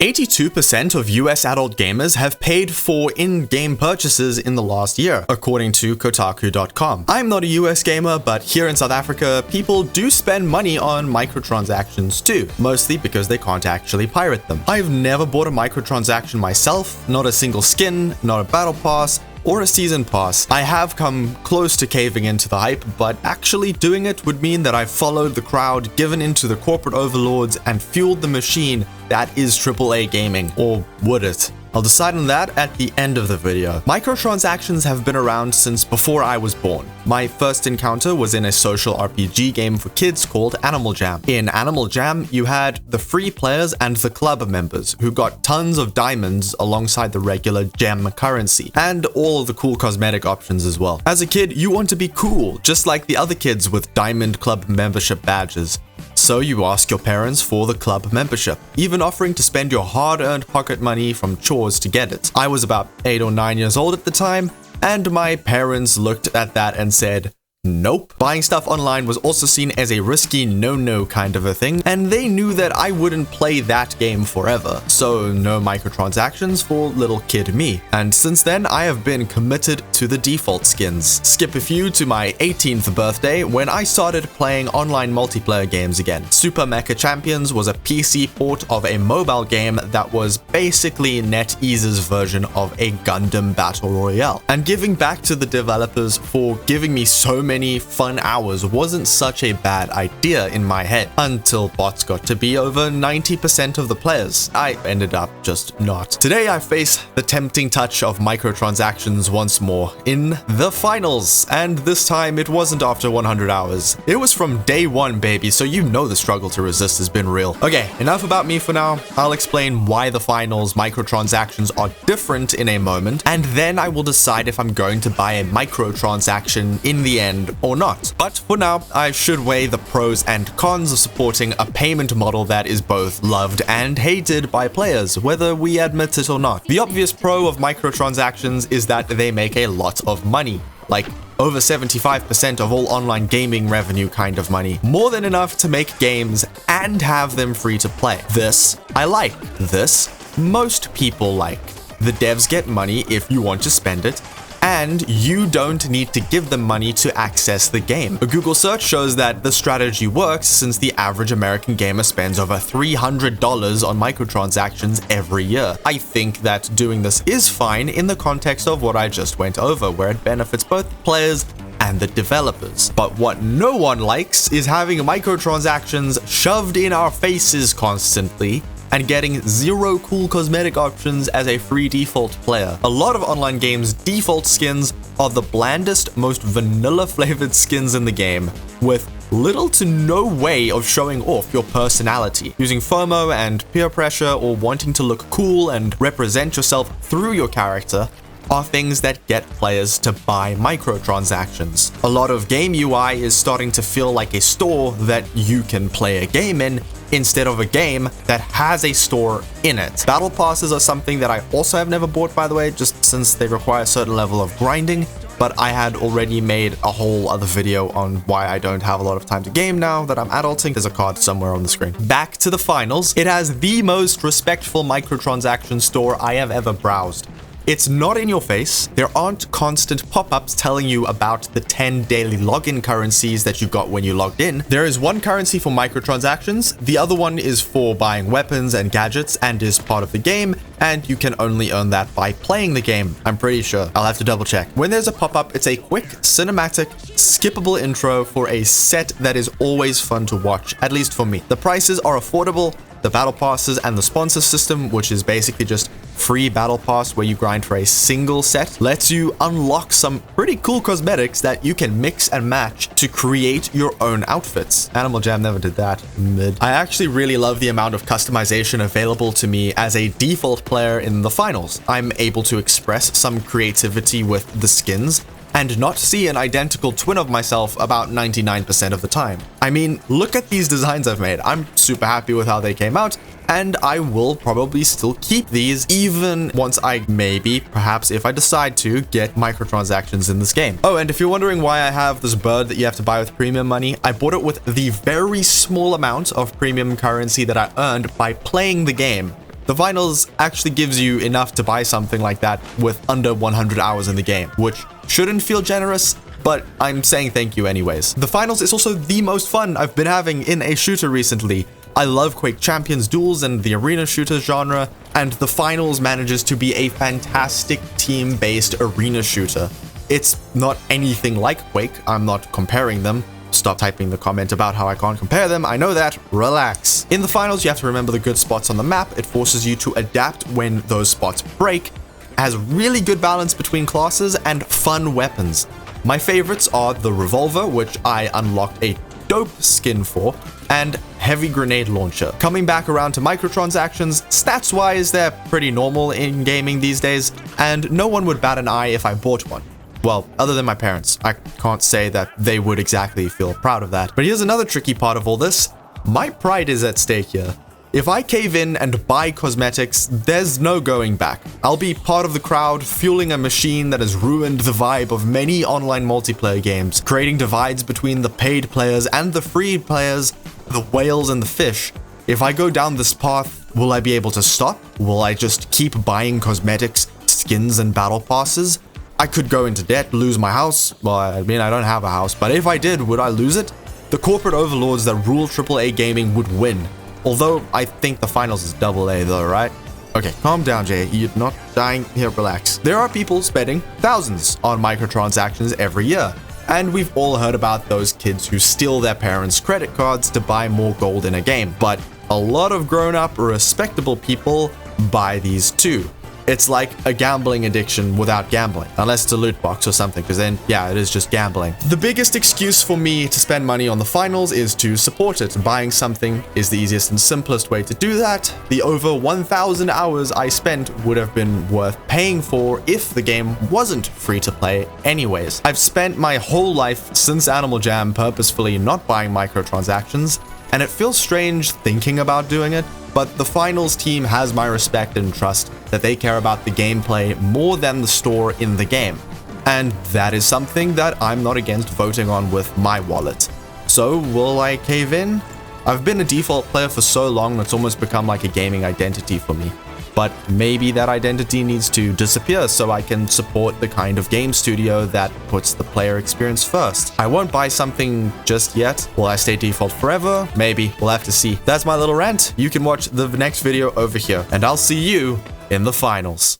82% of US adult gamers have paid for in-game purchases in the last year, according to Kotaku.com. I'm not a US gamer, but here in South Africa, people do spend money on microtransactions too, mostly because they can't actually pirate them. I've never bought a microtransaction myself, not a single skin, not a battle pass, or a season pass. I have come close to caving into the hype, but actually doing it would mean that I followed the crowd, given into the corporate overlords, and fueled the machine that is AAA gaming. Or would it? I'll decide on that at the end of the video. Microtransactions have been around since before I was born. My first encounter was in a social RPG game for kids called Animal Jam. In Animal Jam, you had the free players and the club members who got tons of diamonds alongside the regular gem currency, and all of the cool cosmetic options as well. As a kid, you want to be cool, just like the other kids with diamond club membership badges. So you ask your parents for the club membership, even offering to spend your hard-earned pocket money from chores to get it. I was about 8 or 9 years old at the time, and my parents looked at that and said, nope. Buying stuff online was also seen as a risky no-no kind of a thing, and they knew that I wouldn't play that game forever, so no microtransactions for little kid me. And since then, I have been committed to the default skins. Skip a few to my 18th birthday when I started playing online multiplayer games again. Super Mecha Champions was a PC port of a mobile game that was basically NetEase's version of a Gundam Battle Royale. And giving back to the developers for giving me so many fun hours wasn't such a bad idea in my head, until bots got to be over 90% of the players. I ended up just not. Today I face the tempting touch of microtransactions once more in the finals, and this time it wasn't after 100 hours. It was from day one, baby, so you know the struggle to resist has been real. Okay, enough about me for now. I'll explain why the finals microtransactions are different in a moment, and then I will decide if I'm going to buy a microtransaction in the end or not. But for now, I should weigh the pros and cons of supporting a payment model that is both loved and hated by players, whether we admit it or not. The obvious pro of microtransactions is that they make a lot of money, like over 75% of all online gaming revenue kind of money. More than enough to make games and have them free to play. This, I like. This, most people like. The devs get money if you want to spend it, and you don't need to give them money to access the game. A Google search shows that the strategy works since the average American gamer spends over $300 on microtransactions every year. I think that doing this is fine in the context of what I just went over, where it benefits both players and the developers. But what no one likes is having microtransactions shoved in our faces constantly, and getting zero cool cosmetic options as a free default player. A lot of online games' default skins are the blandest, most vanilla flavored skins in the game, with little to no way of showing off your personality. Using FOMO and peer pressure, or wanting to look cool and represent yourself through your character, are things that get players to buy microtransactions. A lot of game UI is starting to feel like a store that you can play a game in, instead of a game that has a store in it. Battle passes are something that I also have never bought, by the way, just since they require a certain level of grinding, but I had already made a whole other video on why I don't have a lot of time to game now that I'm adulting. There's a card somewhere on the screen. Back to the finals. It has the most respectful microtransaction store I have ever browsed. It's not in your face. There aren't constant pop-ups telling you about the 10 daily login currencies that you got when you logged in. There is one currency for microtransactions. The other one is for buying weapons and gadgets and is part of the game, and you can only earn that by playing the game. I'm pretty sure. I'll have to double check. When there's a pop-up, it's a quick, cinematic, skippable intro for a set that is always fun to watch, at least for me. The prices are affordable. The battle passes and the sponsor system, which is basically just free battle pass where you grind for a single set, lets you unlock some pretty cool cosmetics that you can mix and match to create your own outfits. Animal Jam never did that. Mid. I actually really love the amount of customization available to me as a default player in the finals. I'm able to express some creativity with the skins and not see an identical twin of myself about 99% of the time. I mean, look at these designs I've made. I'm super happy with how they came out, and I will probably still keep these even once I perhaps if I decide to, get microtransactions in this game. Oh, and if you're wondering why I have this bird that you have to buy with premium money, I bought it with the very small amount of premium currency that I earned by playing the game. The finals actually gives you enough to buy something like that with under 100 hours in the game, which shouldn't feel generous, but I'm saying thank you anyways. The finals is also the most fun I've been having in a shooter recently. I love Quake Champions duels and the arena shooter genre, and the finals manages to be a fantastic team-based arena shooter. It's not anything like Quake, I'm not comparing them. Stop typing the comment about how I can't compare them, I know that, relax. In the finals, you have to remember the good spots on the map, it forces you to adapt when those spots break, has really good balance between classes, and fun weapons. My favorites are the revolver, which I unlocked a dope skin for, and heavy grenade launcher. Coming back around to microtransactions, stats-wise, they're pretty normal in gaming these days, and no one would bat an eye if I bought one. Well, other than my parents. I can't say that they would exactly feel proud of that. But here's another tricky part of all this. My pride is at stake here. If I cave in and buy cosmetics, there's no going back. I'll be part of the crowd, fueling a machine that has ruined the vibe of many online multiplayer games, creating divides between the paid players and the free players, the whales and the fish. If I go down this path, will I be able to stop? Will I just keep buying cosmetics, skins, and battle passes? I could go into debt, lose my house. Well, I mean, I don't have a house, but if I did, would I lose it? The corporate overlords that rule AAA gaming would win. Although, I think the finals is AA though, right? Okay, calm down, Jay. You're not dying. Here, relax. There are people spending thousands on microtransactions every year. And we've all heard about those kids who steal their parents' credit cards to buy more gold in a game. But a lot of grown-up, respectable people buy these too. It's like a gambling addiction without gambling, unless it's a loot box or something, because then, yeah, it is just gambling. The biggest excuse for me to spend money on the finals is to support it. Buying something is the easiest and simplest way to do that. The over 1,000 hours I spent would have been worth paying for if the game wasn't free to play anyways. I've spent my whole life since Animal Jam purposefully not buying microtransactions, and it feels strange thinking about doing it, but the finals team has my respect and trust that they care about the gameplay more than the store in the game. And that is something that I'm not against voting on with my wallet. So, will I cave in? I've been a default player for so long it's almost become like a gaming identity for me. But maybe that identity needs to disappear so I can support the kind of game studio that puts the player experience first. I won't buy something just yet. Will I stay default forever? Maybe. We'll have to see. That's my little rant. You can watch the next video over here, and I'll see you in the finals.